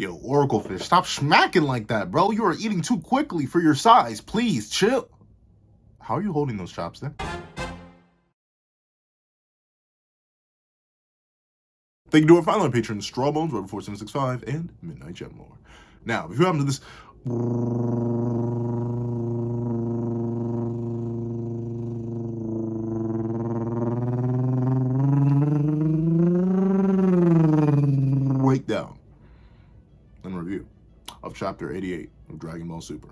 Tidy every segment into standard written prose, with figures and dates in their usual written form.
Yo, Oracle Fish, stop smacking like that, bro. You are eating too quickly for your size. Please, chill. How are you holding those chopsticks? Thank you to our final patrons, Strawbones, Robert4765, and Midnight Gemlore. Now, if you happen to this breakdown and review of Chapter 88 of Dragon Ball Super,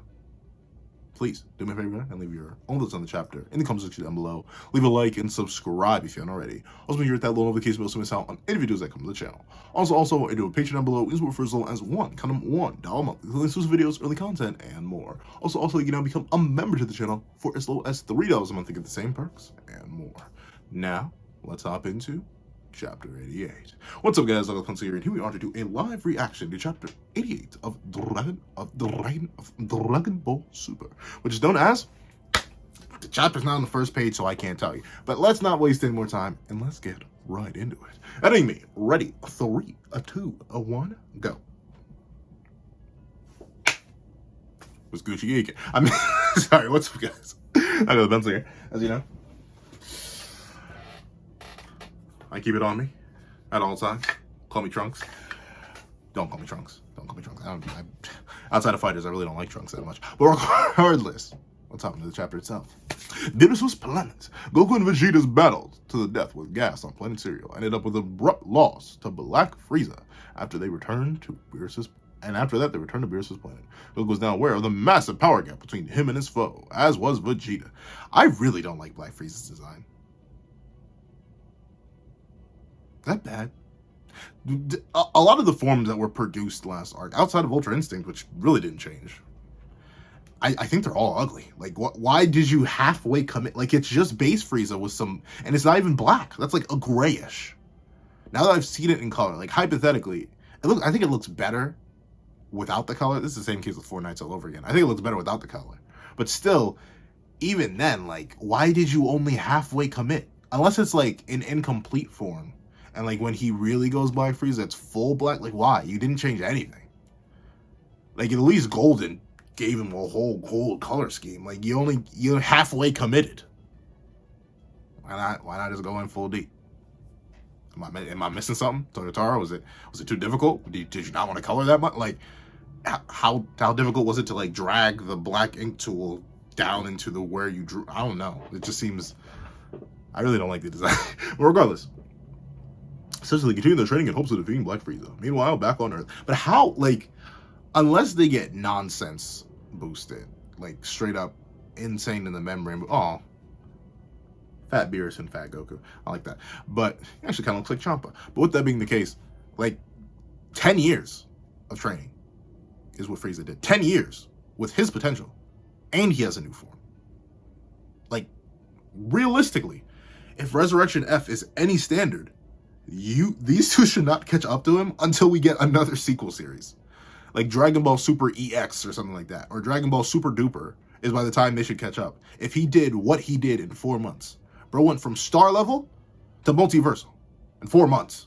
please do me a favor and leave your own thoughts on the chapter in the comment section down below. Leave a like and subscribe if you haven't already. Also, make sure to hit that little notification bell so you miss out on any videos that come to the channel. Also, I do a Patreon down below. Is for as little as $1 a month. Exclusive videos, early content, and more. Also, you can now become a member to the channel for as low as $3 a month to get the same perks and more. Now, let's hop into Chapter 88. What's up, guys? I'm here, and here we are to do a live reaction to Chapter 88 of Dragon Ball Super, which is known as. The chapter's not on the first page, so I can't tell you. But let's not waste any more time, and let's get right into it. Anyway, ready? 3, 2, 1, go. Was Gucci Geek? I mean, sorry. What's up, guys? I got the pencil here, as you know. I keep it on me at all times. Call me Trunks. Don't call me Trunks. Don't call me Trunks. Outside of fighters, I really don't like Trunks that much. But regardless, let's hop into the chapter itself. Beerus's planet. Goku and Vegeta's battle to the death with gas on planet Cereal ended up with an abrupt loss to Black Frieza after they returned to Beerus's. And after that, they returned to Beerus's planet. Goku was now aware of the massive power gap between him and his foe, as was Vegeta. I really don't like Black Frieza's design. That bad? A lot of the forms that were produced last arc, outside of Ultra Instinct, which really didn't change, I think they're all ugly. Like, why did you halfway commit? Like, it's just base Frieza with some, and it's not even black. That's like a grayish. Now that I've seen it in color, like hypothetically, I think it looks better without the color. This is the same case with Four Knights all over again. I think it looks better without the color. But still, even then, like, why did you only halfway commit? Unless it's like an incomplete form. And like when he really goes Black Frieza, it's full black. Like, why? You didn't change anything. Like, at least Golden gave him a whole gold color scheme. Like, you halfway committed. Why not just go in full D? Am I missing something? Toyotaro, was it too difficult? Did you not want to color that much? Like, how difficult was it to like drag the black ink tool down into the where you drew? I don't know. It just seems. I really don't like the design. But regardless. Essentially continue their training in hopes of defeating Black Frieza. Meanwhile, back on Earth. But how, like, unless they get nonsense boosted, like straight up insane in the membrane. Oh, fat Beerus and fat Goku. I like that. But it actually kind of looks like Champa. But with that being the case, like 10 years of training is what Frieza did. 10 years with his potential. And he has a new form. Like, realistically, if Resurrection F is any standard, these two should not catch up to him until we get another sequel series. Like Dragon Ball Super EX or something like that. Or Dragon Ball Super Duper is by the time they should catch up. If he did what he did in 4 months. Bro went from star level to multiversal in 4 months.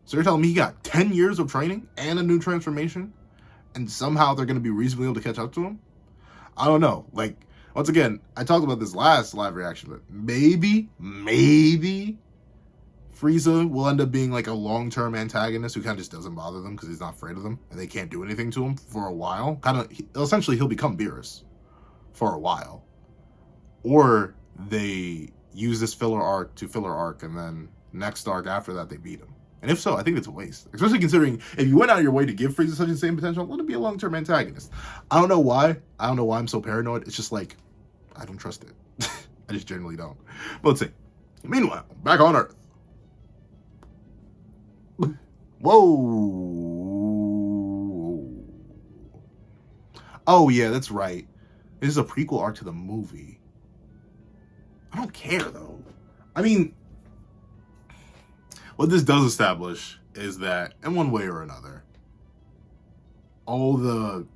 So you're telling me he got 10 years of training and a new transformation? And somehow they're going to be reasonably able to catch up to him? I don't know. Like, once again, I talked about this last live reaction, but maybe Frieza will end up being like a long-term antagonist who kind of just doesn't bother them because he's not afraid of them and they can't do anything to him for a while. Essentially, he'll become Beerus for a while. Or they use this filler arc and then next arc after that they beat him. And if so, I think it's a waste. Especially considering if you went out of your way to give Frieza such the same potential, let him be a long-term antagonist. I don't know why. I don't know why I'm so paranoid. It's just like, I don't trust it. I just generally don't. But let's see. Meanwhile, back on Earth. Whoa. Oh, yeah, that's right. This is a prequel arc to the movie. I don't care, though. I mean, what this does establish is that, in one way or another, all the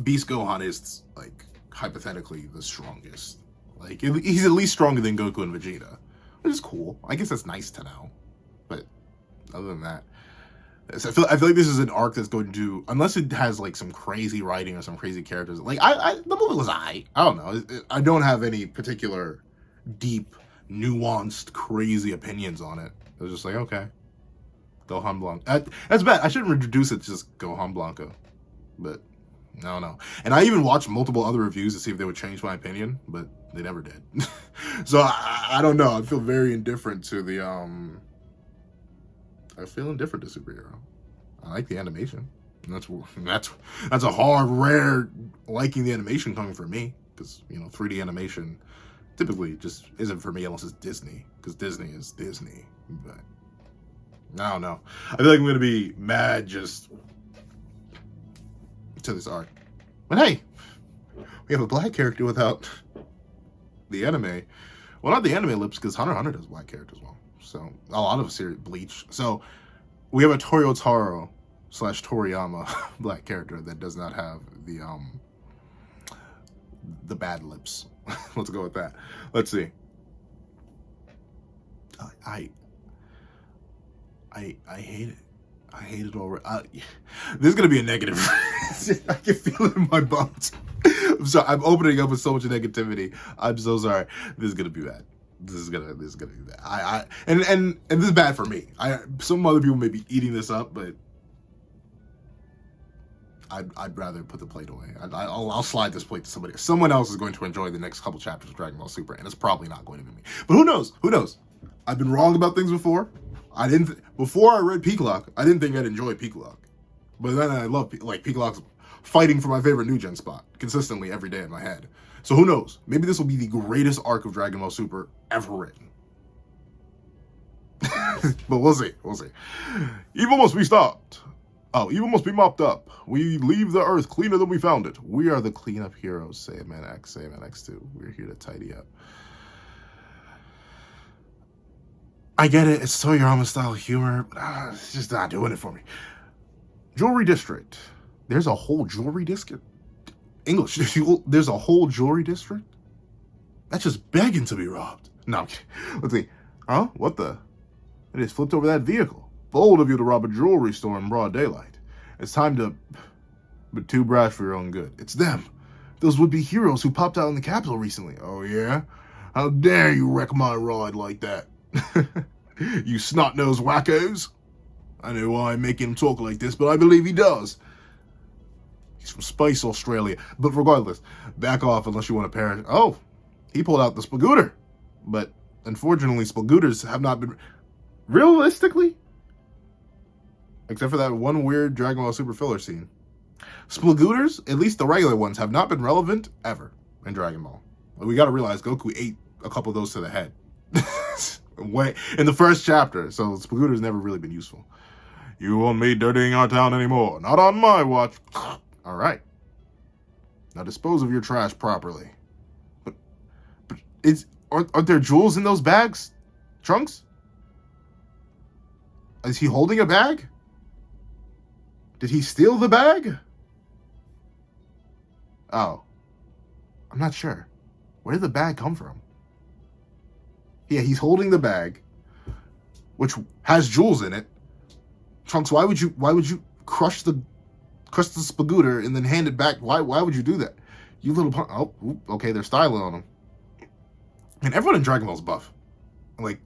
Beast Gohan is, like, hypothetically the strongest. Like, he's at least stronger than Goku and Vegeta, which is cool. I guess that's nice to know. But other than that, So I feel like this is an arc that's going to, unless it has like some crazy writing or some crazy characters. Like the movie was I don't know. I don't have any particular deep, nuanced, crazy opinions on it. It was just like, okay, Gohan Blanco. That's bad. I shouldn't reduce it to just Gohan Blanco, but no. And I even watched multiple other reviews to see if they would change my opinion, but they never did. So I don't know. I feel very indifferent to the I feel indifferent to superhero. I like the animation. And that's a hard, rare liking the animation coming from me, because 3D animation typically just isn't for me unless it's Disney, because Disney is Disney. But I don't know. I feel like I'm gonna be mad just to this art. But hey, we have a black character without the anime. Well, not the anime lips, because Hunter x Hunter does black characters as well. So a lot of series Bleach. So we have a Toyotaro / Toriyama black character that does not have the bad lips. Let's go with that. Let's see. I hate it. I hate it already. This is gonna be a negative. I can feel it in my bones. I'm sorry. I'm opening up with so much negativity. I'm so sorry. This is gonna be bad. This is gonna be bad. And this is bad for me. Some other people may be eating this up, but I'd rather put the plate away. I'll slide this plate to somebody. Someone else is going to enjoy the next couple chapters of Dragon Ball Super, and it's probably not going to be me. But who knows? Who knows? I've been wrong about things before. Before I read Peacock, I didn't think I'd enjoy Peacock. But then I love Peacock's fighting for my favorite new gen spot consistently every day in my head. So who knows? Maybe this will be the greatest arc of Dragon Ball Super ever written. But we'll see. We'll see. Evil must be stopped. Oh, evil must be mopped up. We leave the earth cleaner than we found it. We are the cleanup heroes. Saiyaman X, Saiyaman X2. We're here to tidy up. I get it. It's Toyama style humor, but it's just not doing it for me. Jewelry district. There's a whole jewelry district. English. There's a whole jewelry district? That's just begging to be robbed. No, let's see. Huh? What the? It just flipped over that vehicle. Bold of you to rob a jewelry store in broad daylight. It's time to... But too brash for your own good. It's them. Those would-be heroes who popped out in the capital recently. Oh, yeah? How dare you wreck my ride like that? You snot-nosed wackos. I know why I make him talk like this, but I believe he does. He's from Spice, Australia. But regardless, back off unless you want to perish. Oh, he pulled out the Spagooter. But unfortunately, Spagooters have not been... Realistically? Except for that one weird Dragon Ball Super filler scene. Splagooters, at least the regular ones, have not been relevant ever in Dragon Ball. We gotta realize Goku ate a couple of those to the head. In the first chapter, so Splagooters never really been useful. You won't be dirtying our town anymore. Not on my watch. Alright. Now dispose of your trash properly. But aren't there jewels in those bags? Trunks? Is he holding a bag? Did he steal the bag? Oh. I'm not sure. Where did the bag come from? Yeah, he's holding the bag, which has jewels in it. Trunks, why would you crush the Spagooter and then hand it back? Why would you do that? You little punk. Oh, okay, they're styling on him. And everyone in Dragon Ball's buff. Like,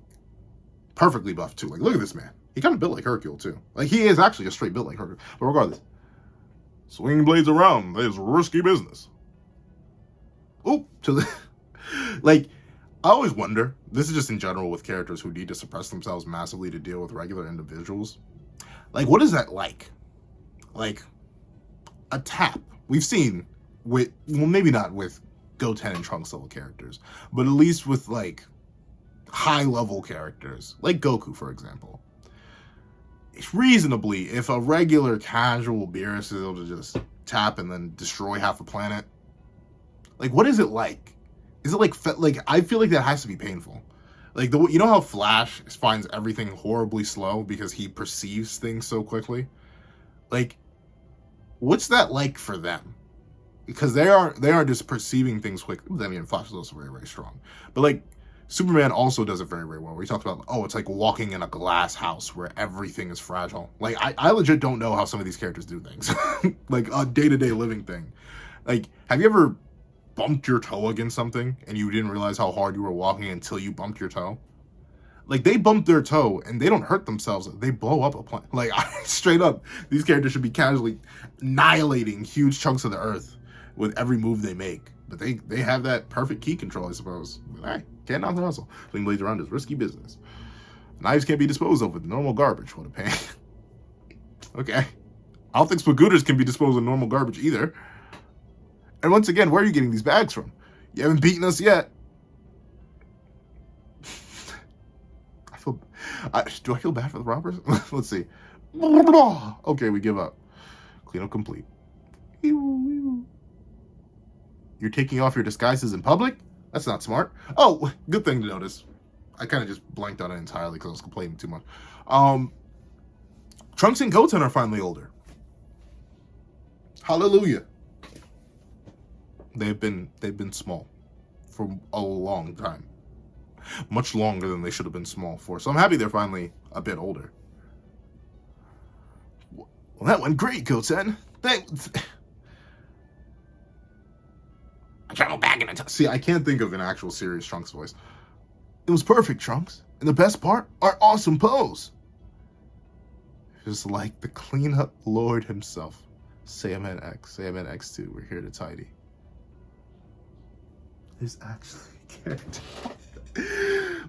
perfectly buff, too. Like, look at this man. He kind of built like Hercule, too. Like, he is actually a straight built like Hercule. But regardless. Swinging blades around. That is risky business. Oop. To the... Like, I always wonder, this is just in general with characters who need to suppress themselves massively to deal with regular individuals. Like, what is that like? Like, a tap. We've seen with, well, maybe not with Goten and Trunks level characters, but at least with, like, high-level characters, like Goku, for example. Reasonably, if a regular casual Beerus is able to just tap and then destroy half a planet, like, what is it like? Is it like I feel like that has to be painful. Like, you know how Flash finds everything horribly slow because he perceives things so quickly? Like, what's that like for them? Because they are just perceiving things quickly. I mean, Flash is also very, very strong. But, like, Superman also does it very, very well, where he talks about, oh, it's like walking in a glass house where everything is fragile. Like, I legit don't know how some of these characters do things. Like, a day-to-day living thing. Like, have you ever bumped your toe against something and you didn't realize how hard you were walking until you bumped your toe? Like, they bump their toe and they don't hurt themselves. They blow up a planet. Like, straight up, these characters should be casually annihilating huge chunks of the earth with every move they make. But they have that perfect key control, I suppose. Hey, can't knock the hustle. Fling blades around is risky business. Knives can't be disposed of with normal garbage. What a pain. Okay. I don't think spagooters can be disposed of normal garbage either. And once again, where are you getting these bags from? You haven't beaten us yet. Do I feel bad for the robbers? Let's see. Okay, we give up. Cleanup complete. You're taking off your disguises in public? That's not smart. Oh, good thing to notice. I kind of just blanked on it entirely because I was complaining too much. Trunks and Goten are finally older. Hallelujah. They've been small for a long time. Much longer than they should have been small for. So I'm happy they're finally a bit older. Well, that went great, Goten. I travel back in a See, I can't think of an actual serious Trunks voice. It was perfect, Trunks. And the best part, our awesome pose. Just like the cleanup lord himself. Saiyaman X, Saiyaman X2, we're here to tidy. There's actually a character.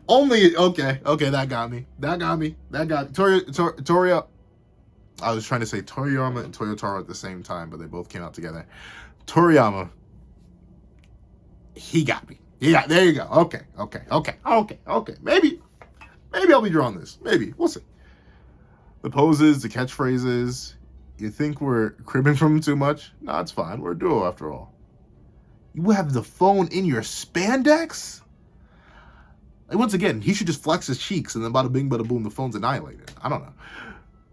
Only, okay, that got me. Toria, I was trying to say Toriyama and Toyotaro at the same time, but they both came out together. Toriyama, he got me. Yeah, there you go. Okay. Maybe I'll be drawing this. Maybe. We'll see. The poses, the catchphrases. You think we're cribbing from him too much? No, it's fine. We're a duo after all. You have the phone in your spandex? Like, once again, he should just flex his cheeks and then bada bing, bada boom, the phone's annihilated. I don't know.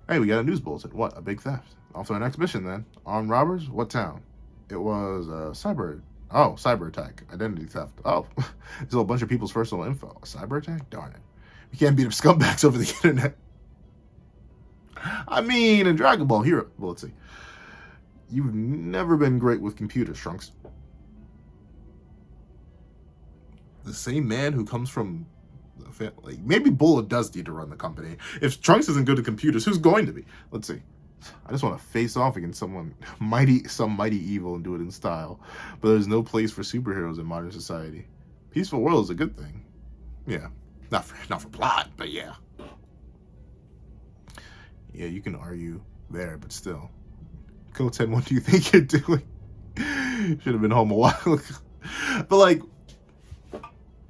Hey, we got a news bulletin. What? A big theft. Off to our next mission then. Armed robbers? What town? It was cyber attack. Identity theft. Oh, there's a bunch of people's personal info. A cyber attack? Darn it. We can't beat up scumbags over the internet. I mean, in Dragon Ball Hero. Well, let's see. You've never been great with computers, Trunks. The same man who comes from the family. Like, maybe Bullet does need to run the company. If Trunks isn't good at computers, who's going to be? Let's see. I just want to face off against some mighty evil and do it in style. But there's no place for superheroes in modern society. Peaceful world is a good thing. Yeah. Not for plot, but yeah. Yeah, you can argue there, but still. Goten, what do you think you're doing? Should have been home a while ago. But like,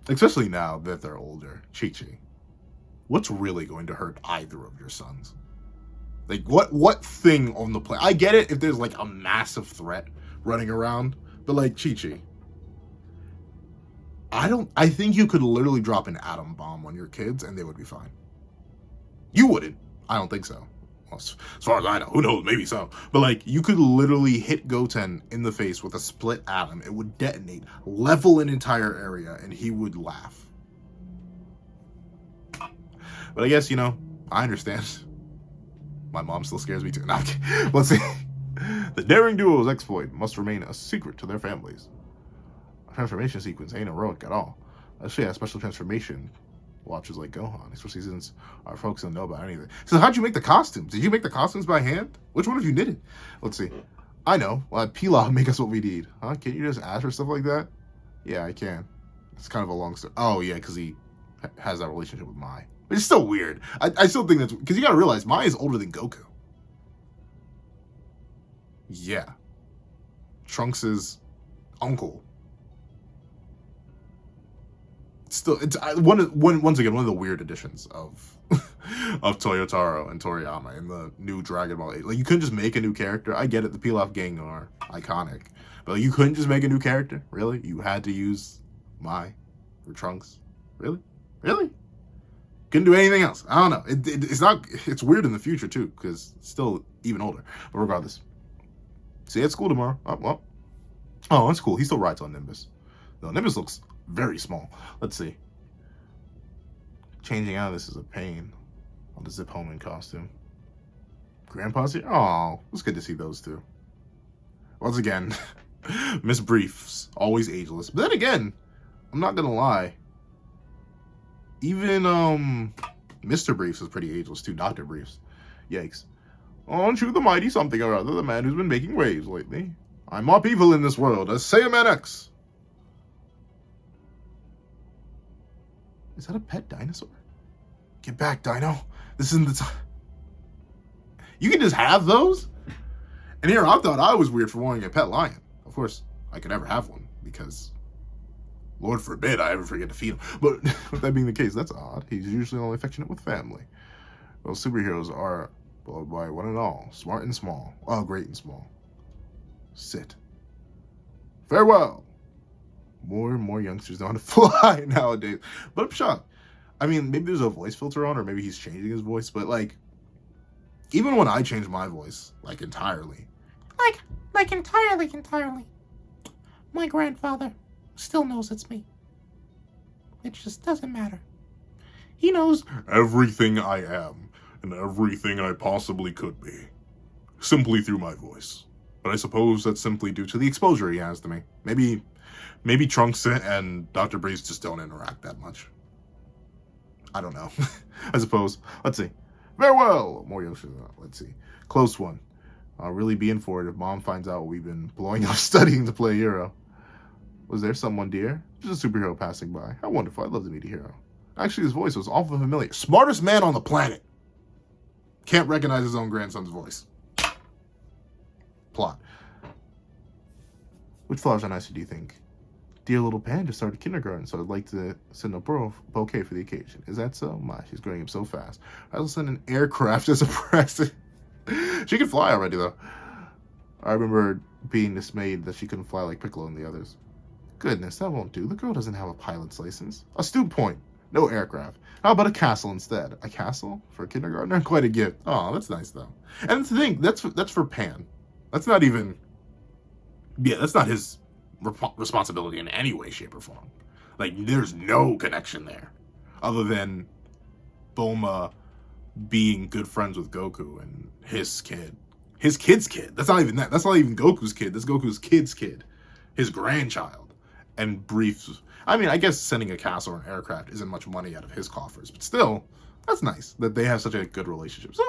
especially now that they're older, Chi-Chi, what's really going to hurt either of your sons? Like, what thing on the planet? I get it if there's like a massive threat running around, but like Chi-Chi, I think you could literally drop an atom bomb on your kids and they would be fine. You wouldn't. I don't think so. Well, as far as I know, who knows? Maybe so. But like, you could literally hit Goten in the face with a split atom. It would detonate, level an entire area, and he would laugh. But I guess, you know, I understand. My mom still scares me too. No, okay. Let's see. The daring duo's exploit must remain a secret to their families. A transformation sequence ain't heroic at all. Actually, a special transformation watches like Gohan, especially since our folks don't know about anything. So how'd you make the costumes? Did you make the costumes by hand? Which one have you knitted? Let's see. I know. Well, Pilaf make us what we need. Huh? Can't you just ask for stuff like that? Yeah, I can. It's kind of a long story. Oh, yeah, because he has that relationship with Mai. But it's still weird. I still think that's... Because you gotta realize, Mai is older than Goku. Yeah. Trunks' uncle. Still, it's once again one of the weird additions of Toyotaro and Toriyama in the new Dragon Ball 8. Like, you couldn't just make a new character. I get it, the Pilaf gang are iconic, but like, you couldn't just make a new character. Really, you had to use Mai for Trunks. Really. Couldn't do anything else. I don't know. It's not. It's weird in the future too, because it's still even older. But regardless, see you at school tomorrow. Oh well. Oh, that's cool. He still rides on Nimbus. No, Nimbus looks very small. Let's see. Changing out of this is a pain. I'll just zip home in costume. Grandpa's here? Oh, it's good to see those two. Once again, Miss Briefs, always ageless. But then again, I'm not gonna lie. Even Mr. Briefs is pretty ageless too. Dr. Briefs. Yikes. Aren't you the mighty something or other, the man who's been making waves lately? I'm up evil in this world, as Saiyaman X. Is that a pet dinosaur? Get back, Dino. This isn't the time. You can just have those? And here, I thought I was weird for wanting a pet lion. Of course, I could never have one, because Lord forbid I ever forget to feed him. But with that being the case, that's odd. He's usually only affectionate with family. Well, superheroes are, beloved by one and all, smart and small. Oh, great and small. Sit. Farewell. More and more youngsters know how to fly nowadays. But I'm shocked. I mean, maybe there's a voice filter on, or maybe he's changing his voice, but like, even when I change my voice, like entirely. Like entirely. My grandfather still knows it's me. It just doesn't matter. He knows everything I am, and everything I possibly could be. Simply through my voice. But I suppose that's simply due to the exposure he has to me. Maybe Trunks and Dr. Breeze just don't interact that much. I don't know. I suppose. Let's see. Farewell! More Yoshi. Let's see. Close one. I'll really be in for it if Mom finds out we've been blowing up studying to play a hero. Was there someone, dear? Just a superhero passing by. How wonderful. I'd love to meet a hero. Actually, his voice was awful familiar. Smartest man on the planet. Can't recognize his own grandson's voice. Plot. Which flowers are nicer, do you think? Dear little Panda started kindergarten, so I'd like to send a bouquet for the occasion. Is that so? My, she's growing up so fast. I will send an aircraft as a present. She can fly already, though. I remember being dismayed that she couldn't fly like Piccolo and the others. Goodness, that won't do. The girl doesn't have a pilot's license. Astute point. No aircraft. How about a castle instead? A castle? For a kindergartner? Quite a gift. Oh, that's nice, though. And that's the thing. That's for Pan. That's not even... Yeah, that's not his responsibility in any way, shape, or form. Like, there's no connection there. Other than Bulma being good friends with Goku and his kid. His kid's kid. That's not even that. That's not even Goku's kid. That's Goku's kid's kid. His grandchild. And Briefs. I mean, I guess sending a castle or an aircraft isn't much money out of his coffers. But still, that's nice that they have such a good relationship. So,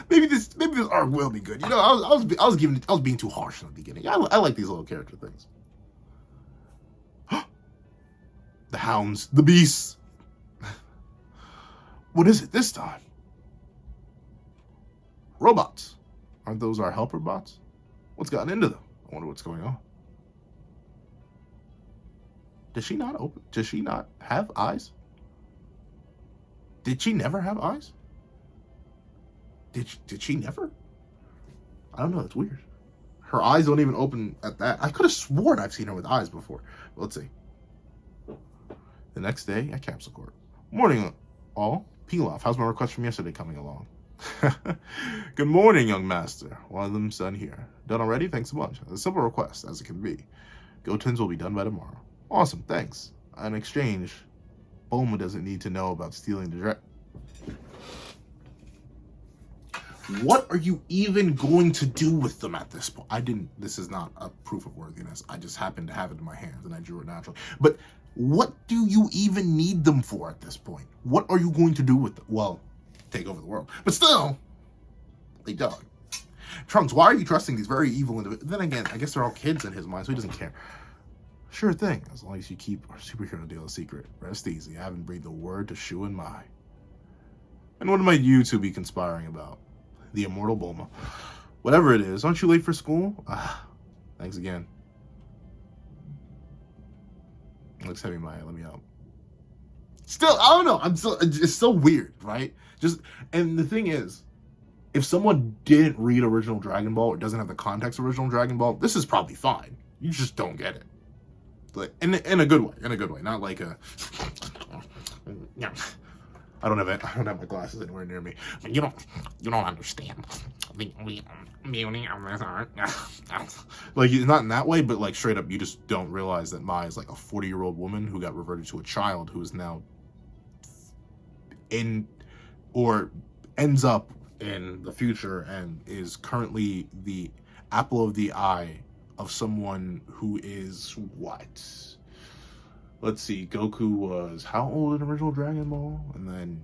maybe this arc will be good. I was being too harsh in the beginning. I like these little character things. The hounds, the beasts. What is it this time? Robots. Aren't those our helper bots? What's gotten into them? I wonder what's going on. Does she not have eyes? Did she never have eyes? Did she never? I don't know. That's weird. Her eyes don't even open at that. I could have sworn I've seen her with eyes before. Let's see. The next day at Capsule Corp. Morning, all. Pilaf, how's my request from yesterday coming along? Good morning, young master. One of them's done here. Done already? Thanks a bunch. A simple request, as it can be. Goten's will be done by tomorrow. Awesome, thanks. In exchange, Bulma doesn't need to know about stealing the What are you even going to do with them at this point? This is not a proof of worthiness. I just happened to have it in my hands and I drew it naturally. But what do you even need them for at this point? What are you going to do with them? Well, take over the world. But still, they dog. Trunks, why are you trusting these very evil individuals? Then again, I guess they're all kids in his mind, so he doesn't care. Sure thing, as long as you keep our superhero deal a secret. Rest easy, I haven't breathed a word to Shu and Mai. And what might you two be conspiring about? The immortal Bulma. Whatever it is, aren't you late for school? Thanks again. Looks heavy, Maya. Let me out. Still, I don't know. It's so weird, right? And the thing is, if someone didn't read original Dragon Ball or doesn't have the context of original Dragon Ball, this is probably fine. You just don't get it. Like, in a good way. Not like a... I don't have my glasses anywhere near me. You don't understand. Like, not in that way, but like straight up, you just don't realize that Mai is like a 40-year-old woman who got reverted to a child who is now in, or ends up in the future and is currently the apple of the eye of someone who is what? Let's see, Goku was how old in original Dragon Ball? And then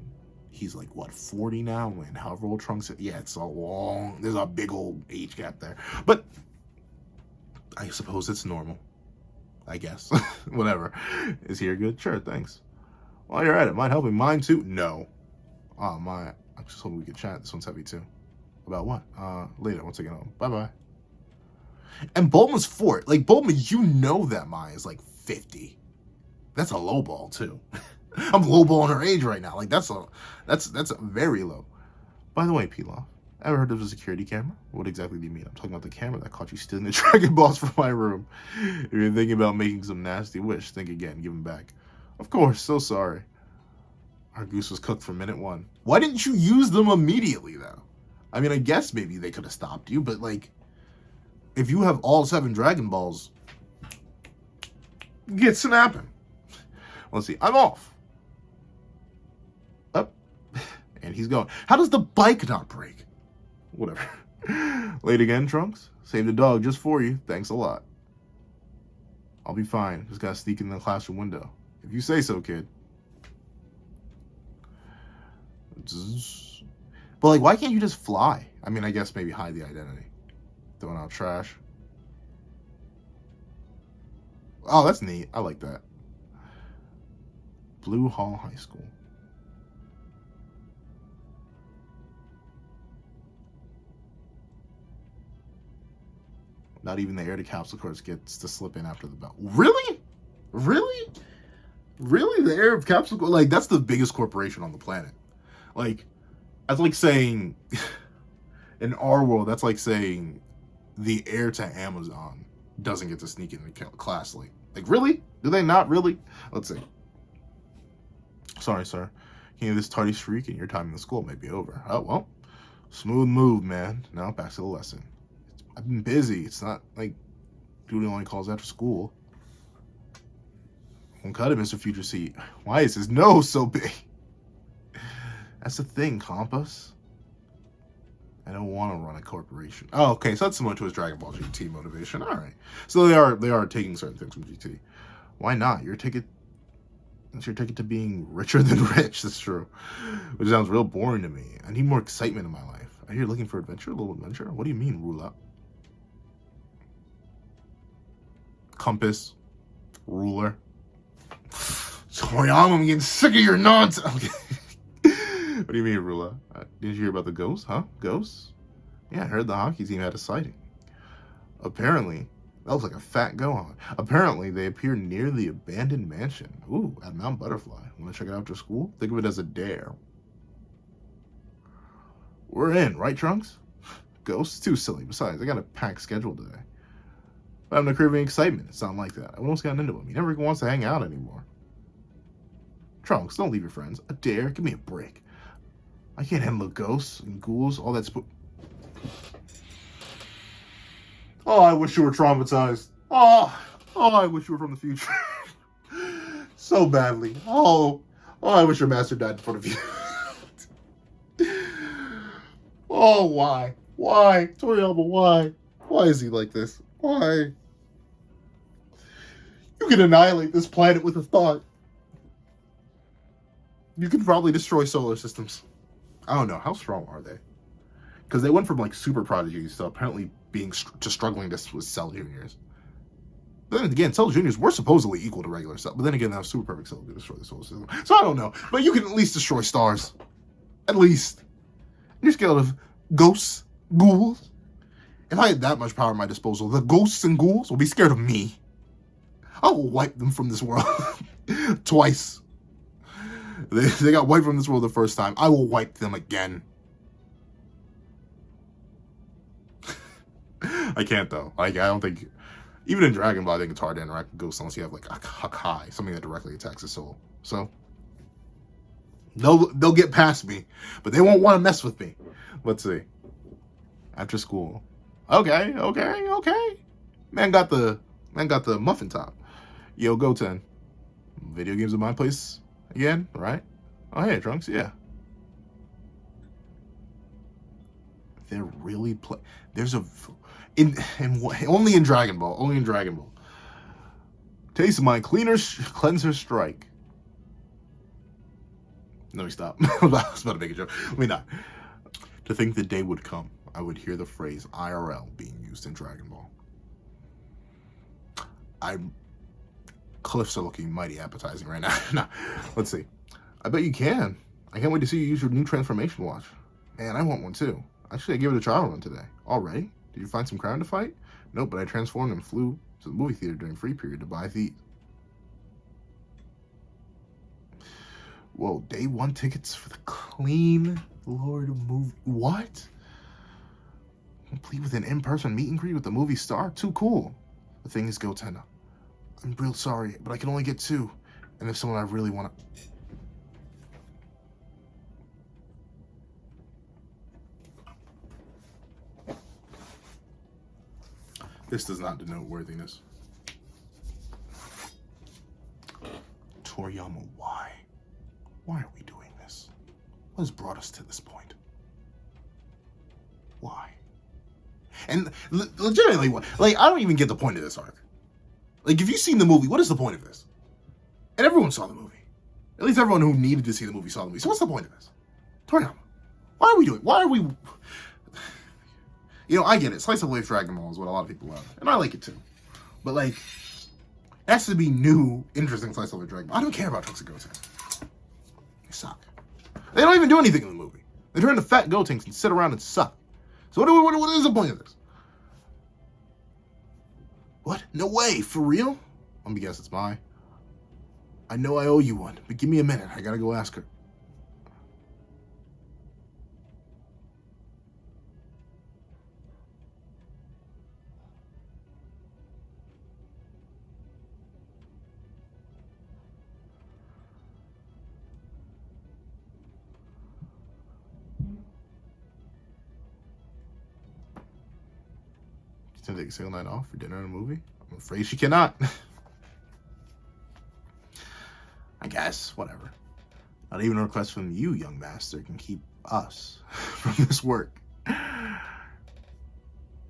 he's like, what, 40 now? And however old Trunks, yeah, it's a long, there's a big old age gap there. But I suppose it's normal. I guess. Whatever. Is here good? Sure, thanks. While you're at it, mind helping mine too? No. Oh, my. I'm just hoping we could chat. This one's heavy too. About what? Later, once I get home. Bye-bye. And Bulma's 4. Like, Bulma, you know that Mai is like 50. That's a low ball too. I'm lowballing her age right now. Like, that's a very low. By the way, Pilaf, ever heard of a security camera? What exactly do you mean? I'm talking about the camera that caught you stealing the DragonBallZ from my room. If you're thinking about making some nasty wish, think again. Give them back. Of course, so sorry. Our goose was cooked from minute 1. Why didn't you use them immediately, though? I mean, I guess maybe they could have stopped you, but, like, if you have all 7 DragonBallZ, get snapping. Let's see. I'm off. Up. And he's going. How does the bike not break? Whatever. Late again, Trunks? Saved a dog just for you. Thanks a lot. I'll be fine. Just gotta sneak in the classroom window. If you say so, kid. But, like, why can't you just fly? I mean, I guess maybe hide the identity. Throwing out trash. Oh, that's neat. I like that. Blue Hall High School. Not even the air to capsule course gets to slip in after the bell. Really? Really? Really? The air of capsule course? Like, that's the biggest corporation on the planet. Like, that's like saying, in our world, that's like saying the heir to Amazon doesn't get to sneak in the class late. Like, really? Do they not really? Let's see. Sorry, sir. This tardy streak and your time in the school may be over. Oh, well. Smooth move, man. Now back to the lesson. I've been busy. It's not like duty only calls after school. Won't cut it, Mr. Future Seat. Why is his nose so big? That's the thing, Compass. I don't want to run a corporation. Oh, okay. So that's similar to his Dragon Ball GT motivation. All right. So they are taking certain things from GT. Why not? That's your ticket to being richer than rich. That's true. Which sounds real boring to me. I need more excitement in my life. Are you looking for adventure? A little adventure? What do you mean, Rula? Compass. Ruler. Sorry, I'm getting sick of your nonsense. Okay. What do you mean, Rula? Didn't you hear about the ghosts? Huh? Ghosts? Yeah, I heard the hockey team had a sighting. Apparently, that was like a fat go-on. Apparently, they appear near the abandoned mansion. Ooh, at Mount Butterfly. Want to check it out after school? Think of it as a dare. We're in, right, Trunks? Ghosts? Too silly. Besides, I got a packed schedule today. But I'm not craving excitement. It's not like that. I almost gotten into him. He never wants to hang out anymore. Trunks, don't leave your friends. A dare? Give me a break. I can't handle ghosts and ghouls, all that Oh, I wish you were traumatized. Oh, I wish you were from the future. So badly. Oh, I wish your master died in front of you. Oh, why? Why? Toriyama, why? Why is he like this? Why? You can annihilate this planet with a thought. You can probably destroy solar systems. I don't know. How strong are they? Because they went from, like, super prodigies to apparently being just struggling with Cell Juniors. But then again, Cell Juniors were supposedly equal to regular Cell. But then again, that super perfect Cell could destroy the solar system. So I don't know. But you can at least destroy stars. At least. You're scared of ghosts, ghouls. If I had that much power at my disposal, the ghosts and ghouls will be scared of me. I will wipe them from this world. Twice. They got wiped from this world the first time. I will wipe them again. I can't, though. Like, I don't think... Even in Dragon Ball, I think it's hard to interact with ghosts unless you have, like, a Hakai, something that directly attacks the soul. So, they'll get past me, but they won't want to mess with me. Let's see. After school. Okay. Man got the muffin top. Yo, Goten. Video games at my place again, right? Oh, hey, Trunks, yeah. They're really There's a only in Dragon Ball. Only in Dragon Ball. Taste my cleanser strike. Let me stop. I was about to make a joke. Let me not. To think the day would come, I would hear the phrase IRL being used in Dragon Ball. Cliffs are looking mighty appetizing right now. Nah, let's see. I bet you can. I can't wait to see you use your new transformation watch. Man, I want one too. Actually, I gave it a trial run today. Already? Did you find some crown to fight? Nope, but I transformed and flew to the movie theater during free period to buy the... Whoa, day one tickets for the Clean Lord movie. What? Complete with an in-person meet and greet with the movie star? Too cool. The thing is, Goten, I'm real sorry, but I can only get 2. And if someone I really want to... This does not denote worthiness. Toriyama, why? Why are we doing this? What has brought us to this point? Why? And legitimately, like, I don't even get the point of this arc. Like, if you've seen the movie, what is the point of this? And everyone saw the movie. At least everyone who needed to see the movie saw the movie. So what's the point of this? Toriyama, why are we doing it? Why are we... You know, I get it. Slice of life Dragon Ball is what a lot of people love. And I like it too. But, like, it has to be new, interesting slice of life Dragon Ball. I don't care about Trunks and Goten. They suck. They don't even do anything in the movie. They turn to fat Gotenks and sit around and suck. So what is the point of this? What? No way. For real? Let me guess, it's Mai. I know I owe you one, but give me a minute. I gotta go ask her. She's gonna take a single night off for dinner and a movie? I'm afraid she cannot. I guess, whatever. Not even a request from you, young master, can keep us from this work.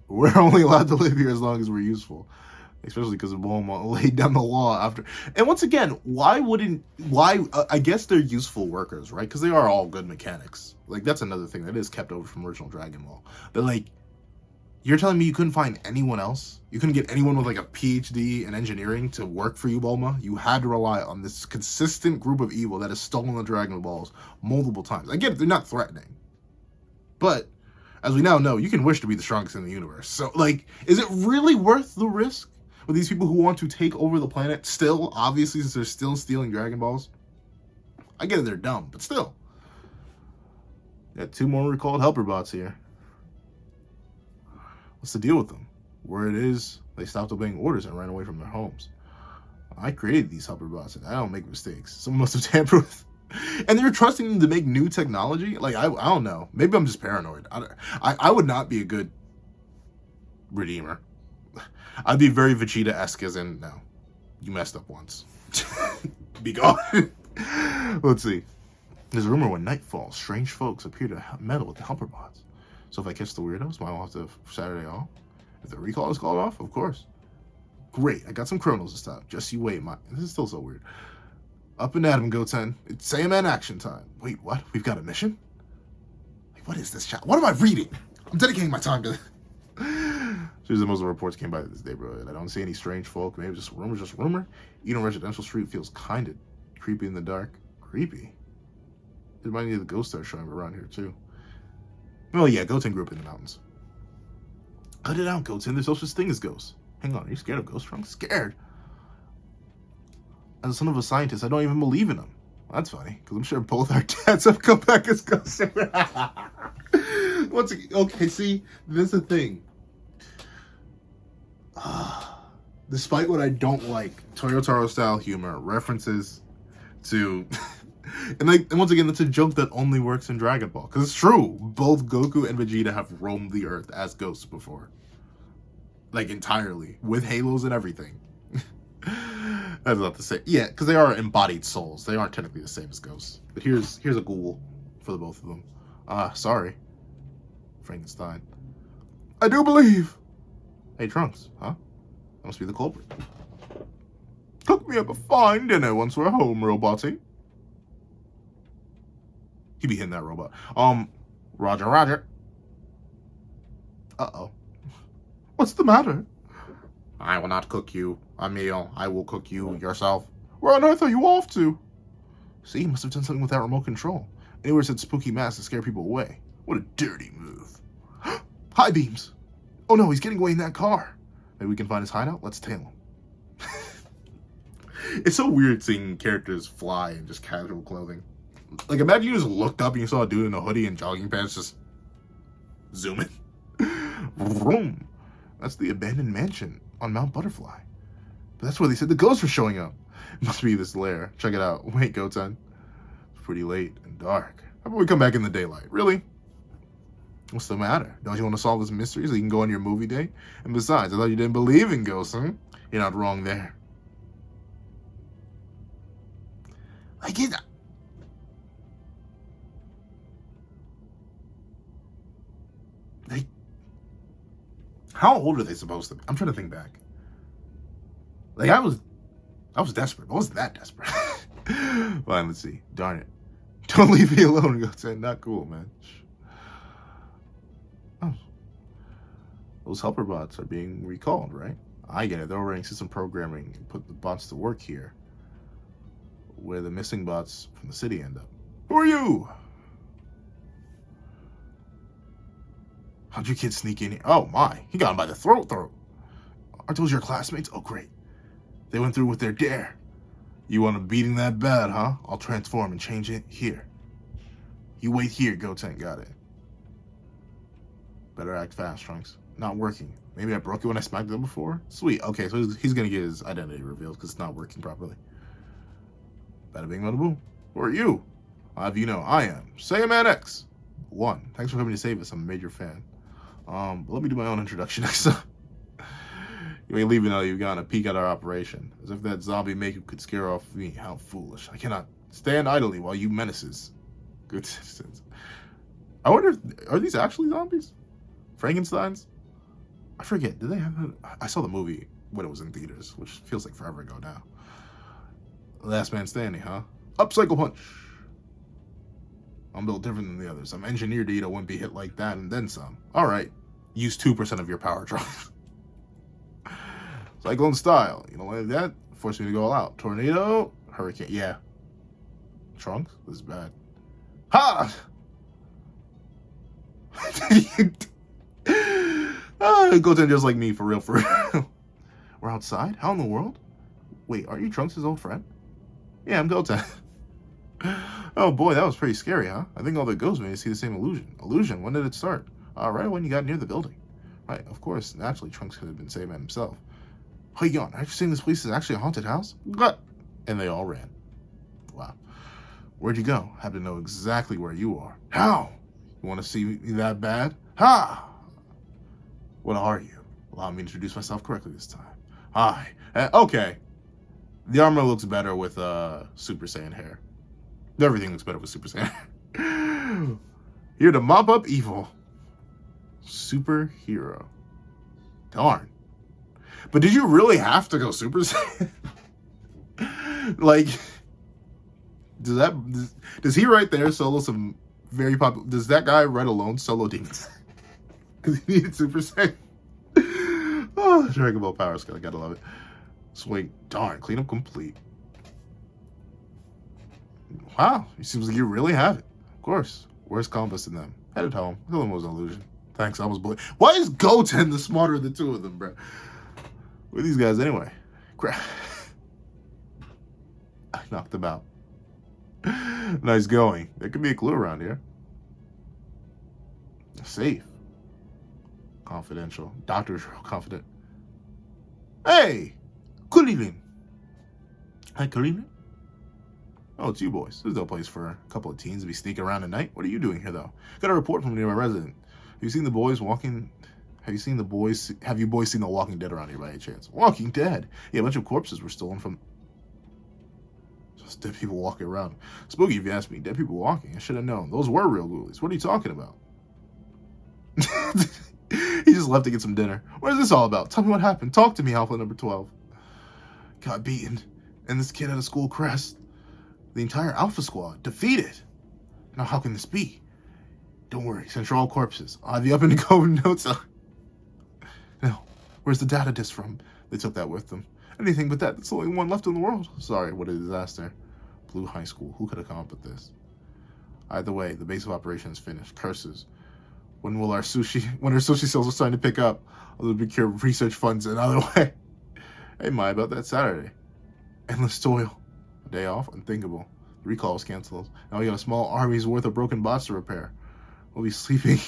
We're only allowed to live here as long as we're useful. Especially because Bulma laid down the law after. And once again, I guess they're useful workers, right? Because they are all good mechanics. Like, that's another thing that is kept over from original Dragon Ball. But, like, you're telling me you couldn't find anyone else? You couldn't get anyone with, like, a PhD in engineering to work for you, Bulma? You had to rely on this consistent group of evil that has stolen the Dragon Balls multiple times. I get it, they're not threatening. But, as we now know, you can wish to be the strongest in the universe. So, like, is it really worth the risk with these people who want to take over the planet still, obviously, since they're still stealing Dragon Balls? I get it, they're dumb, but still. Got 2 more recalled helper bots here. What's the deal with them? Word is, they stopped obeying orders and ran away from their homes. I created these helper bots, and I don't make mistakes. Someone must have tampered with... And they're trusting them to make new technology? Like, I don't know. Maybe I'm just paranoid. I would not be a good redeemer. I'd be very Vegeta-esque, as in, no, you messed up once. Be gone. Let's see. There's a rumor when night falls, strange folks appear to meddle with the helper bots. So if I catch the weirdos, might have to Saturday off. If the recall is called off, of course. Great, I got some chronos to stop. Just you wait, this is still so weird. Up and at him, Goten. It's Saiyaman action time. Wait, what? We've got a mission? Like, what is this chat? What am I reading? I'm dedicating my time to this. The most of the reports came by this neighborhood. I don't see any strange folk. Maybe just rumor. Eden Residential Street feels kind of creepy in the dark. Creepy? It might need the ghosts that are showing around here, too. Oh, yeah, Goten grew up in the mountains. Cut it out, Goten. There's no such thing as ghosts. Hang on, are you scared of ghosts, Trunks? Scared? As the son of a scientist, I don't even believe in them. Well, that's funny, because I'm sure both our dads have come back as ghosts. Okay, see, this is the thing. Despite what I don't like, Toyotaro-style humor, references to... and once again, that's a joke that only works in Dragon Ball. Because it's true, both Goku and Vegeta have roamed the Earth as ghosts before. Like, entirely. With halos and everything. That's not the same. Yeah, because they are embodied souls. They aren't technically the same as ghosts. But here's a ghoul for the both of them. Sorry. Frankenstein. I do believe. Hey, Trunks, huh? That must be the culprit. Cook me up a fine dinner once we're home, roboty. He be hitting that robot. Roger, roger. Uh-oh. What's the matter? I will not cook you a meal. I will cook you yourself. Where on earth are you off to? See, he must have done something with that remote control. Anywhere said spooky mask to scare people away. What a dirty move. High beams. Oh no, he's getting away in that car. Maybe we can find his hideout? Let's tail him. It's so weird seeing characters fly in just casual clothing. Like, imagine you just looked up and you saw a dude in a hoodie and jogging pants just zooming. Vroom. That's the abandoned mansion on Mount Butterfly. But that's where they said the ghosts were showing up. It must be this lair. Check it out. Wait, Goten. It's pretty late and dark. How about we come back in the daylight? Really? What's the matter? Don't you want to solve this mystery so you can go on your movie date? And besides, I thought you didn't believe in ghosts, huh? You're not wrong there. Like it. They. How old are they supposed to be? I'm trying to think back. Like I was desperate. I wasn't that desperate. Fine, let's see. Darn it. Don't leave me alone, Goten. Not cool, man. Oh. Those helper bots are being recalled, right? I get it. They're running system programming and put the bots to work here. Where the missing bots from the city end up. Who are you? How'd you kids sneak in here? Oh my, he got him by the throat. Aren't those your classmates? Oh great. They went through with their dare. You want them beating that bad, huh? I'll transform and change it here. You wait here, Goten. Got it. Better act fast, Trunks. Not working. Maybe I broke it when I smacked them before? Sweet. Okay, so he's gonna get his identity revealed because it's not working properly. Bada bing, bada boom. Who are you? I'll have you know, I am Saiyaman X. 1. Thanks for coming to save us. I'm a major fan. But let me do my own introduction next time. You ain't leaving out. You've gotten a peek at our operation. As if that zombie makeup could scare off me. How foolish. I cannot stand idly while you menaces. Good sense. I wonder if, are these actually zombies? Frankensteins? I forget. Did they have I saw the movie when it was in theaters, which feels like forever ago now. Last man standing, huh? Up, Psycho Punch. I'm built different than the others. I'm engineered to eat a wimpy hit like that and then some. Alright. Use 2% of your power drop. Cyclone style. You don't like that? Force me to go all out. Tornado. Hurricane. Yeah. Trunks? This is bad. Ha! Goten just like me, for real, for real. We're outside? How in the world? Wait, aren't you Trunks' old friend? Yeah, I'm Goten. Oh boy, that was pretty scary, huh? I think all the ghosts made us see the same illusion. Illusion? When did it start? Right when you got near the building. Right, of course, naturally Trunks could have been Saiyaman himself. Hey, Yon, are you saying this place is actually a haunted house? What? And they all ran. Wow. Where'd you go? I have to know exactly where you are. How? You want to see me that bad? Ha! What are you? Allow me to introduce myself correctly this time. Hi. Okay. The armor looks better with Super Saiyan hair. Everything looks better with Super Saiyan hair. Here to mop up evil. Superhero. Darn. But did you really have to go Super Saiyan? Like, does he right there solo some very popular? Does that guy right alone solo demons? Because he needed Super Saiyan. Oh, Dragon Ball Power Skill. I gotta love it. Swing. Darn. Cleanup complete. Wow. It seems like you really have it. Of course. Where's Compass in them? Headed home. Killing was an illusion. Thanks. I was bullied. Why is Goten the smarter of the two of them, bro? Who are these guys anyway? Crap. I knocked them out. Nice going. There could be a clue around here. Safe. Confidential. Doctor's real confident. Hey! Kulilin. Hi, Kulilin. Oh, it's you boys. There's no place for a couple of teens to be sneaking around at night. What are you doing here, though? Got a report from a nearby resident. Have you seen the boys walking? Have you boys seen The Walking Dead around here by any chance? Walking Dead? Yeah, a bunch of corpses were stolen from... Those dead people walking around. Spooky, if you ask me. Dead people walking. I should have known. Those were real ghoulies. What are you talking about? He just left to get some dinner. What is this all about? Tell me what happened. Talk to me, Alpha number 12. Got beaten. And this kid had a school crest. The entire Alpha squad. Defeated. Now how can this be? Don't worry. Since you're all corpses, I'll have you up in the cove in no time. Now, where's the data disk from? They took that with them. Anything but that. That's the only one left in the world. Sorry, what a disaster. Blue High School. Who could have come up with this? Either way, the base of operations finished. Curses. When our sushi sales are starting to pick up, I'll procure research funds another way. Hey, Mai, about that Saturday. Endless toil. A day off? Unthinkable. The recall was canceled. Now we got a small army's worth of broken bots to repair. We'll be sleeping.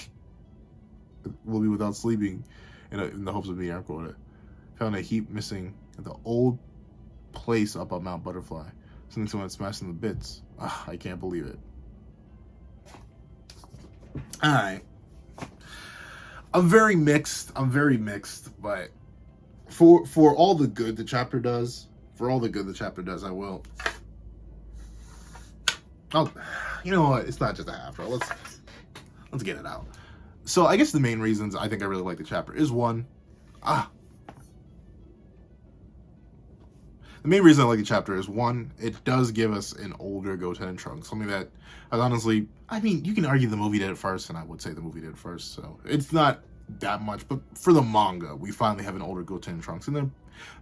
We'll be without sleeping in the hopes of being air quoted. Found a heap missing at the old place up on Mount Butterfly. Something someone had smashed in the bits. I can't believe it. Alright. I'm very mixed, but for all the good the chapter does, I will. Oh, you know what? It's not just a half, bro. Let's get it out. So I guess the main reasons I think I really like the chapter is one, the main reason I like the chapter is one, it does give us an older Goten and Trunks, something that I honestly, I mean, you can argue the movie did it first, and I would say the movie did it first, so it's not that much, but for the manga, we finally have an older Goten and Trunks, and they're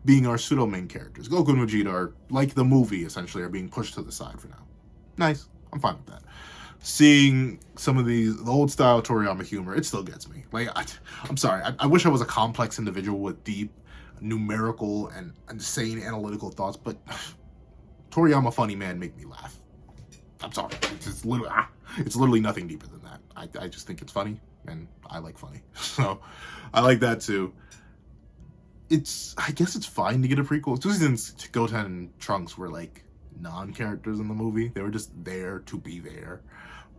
being our pseudo main characters. Goku and Vegeta are, like the movie, essentially, are being pushed to the side for now. Nice. I'm fine with that. Seeing some of the old style Toriyama humor, it still gets me. Like, I'm sorry, I wish I was a complex individual with deep numerical and insane analytical thoughts, but Toriyama funny man make me laugh. I'm sorry, it's literally nothing deeper than that. I just think it's funny, and I like funny, so I like that too. I guess it's fine to get a prequel, especially since Goten and Trunks were like non-characters in the movie. They were just there to be there.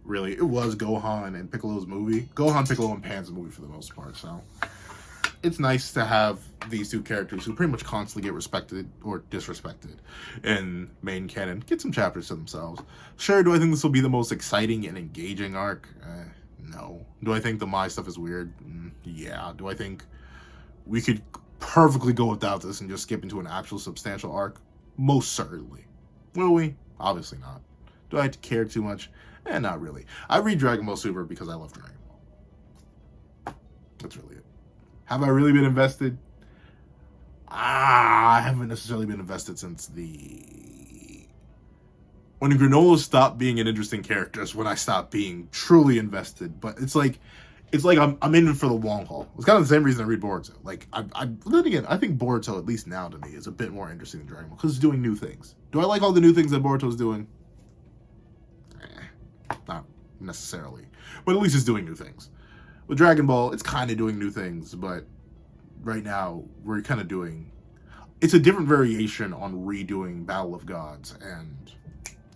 Really, it was Gohan and Piccolo's movie. Gohan, Piccolo, and Pan's movie for the most part, so it's nice to have these two characters who pretty much constantly get respected or disrespected in main canon get some chapters to themselves. Sure, do I think this will be the most exciting and engaging arc? No. Do I think the Mai stuff is weird? Yeah. Do I think we could perfectly go without this and just skip into an actual substantial arc? Most certainly. Will we? Obviously not. Do I have to care too much? Not really. I read Dragon Ball Super because I love Dragon Ball. That's really it. Have I really been invested? I haven't necessarily been invested since when Granola stopped being an interesting character is when I stopped being truly invested. But it's like I'm in it for the long haul. It's kind of the same reason I read Boruto. Like then again, I think Boruto, at least now to me, is a bit more interesting than Dragon Ball because it's doing new things. Do I like all the new things that Boruto's doing? Not necessarily, but at least it's doing new things. With Dragon Ball, it's kind of doing new things, but right now we're kind of it's a different variation on redoing Battle of Gods and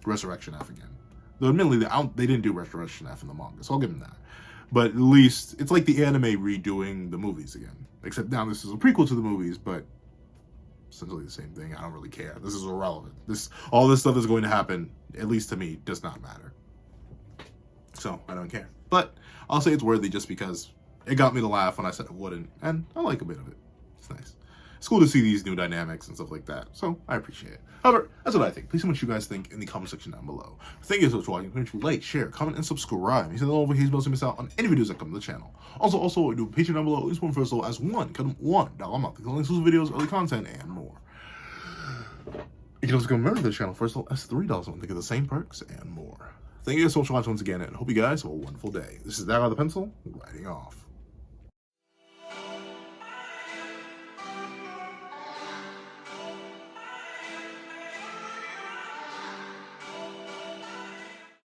Resurrection F again. Though admittedly, they didn't do Resurrection F in the manga, so I'll give them that. But at least it's like the anime redoing the movies again. Except now this is a prequel to the movies, but essentially the same thing. I don't really care. This is irrelevant. All this stuff is going to happen, at least to me, does not matter. So I don't care. But I'll say it's worthy just because it got me to laugh when I said it wouldn't, and I like a bit of it. It's nice. It's cool to see these new dynamics and stuff like that, so I appreciate it. However, that's what I think. Please tell me what you guys think in the comment section down below. Thank you so much for watching. Make sure you like, share, comment, and subscribe. You see the little notifications to miss out on any videos that come to the channel. Also, I do a Patreon down below. Each one for as low as $1 a month. Links to videos, early content, and more. You can also become a member of the channel for as low as $3 a month to get the same perks and more. Thank you guys so much for watching once again, and I hope you guys have a wonderful day. This is That Guy with the Pencil, writing off.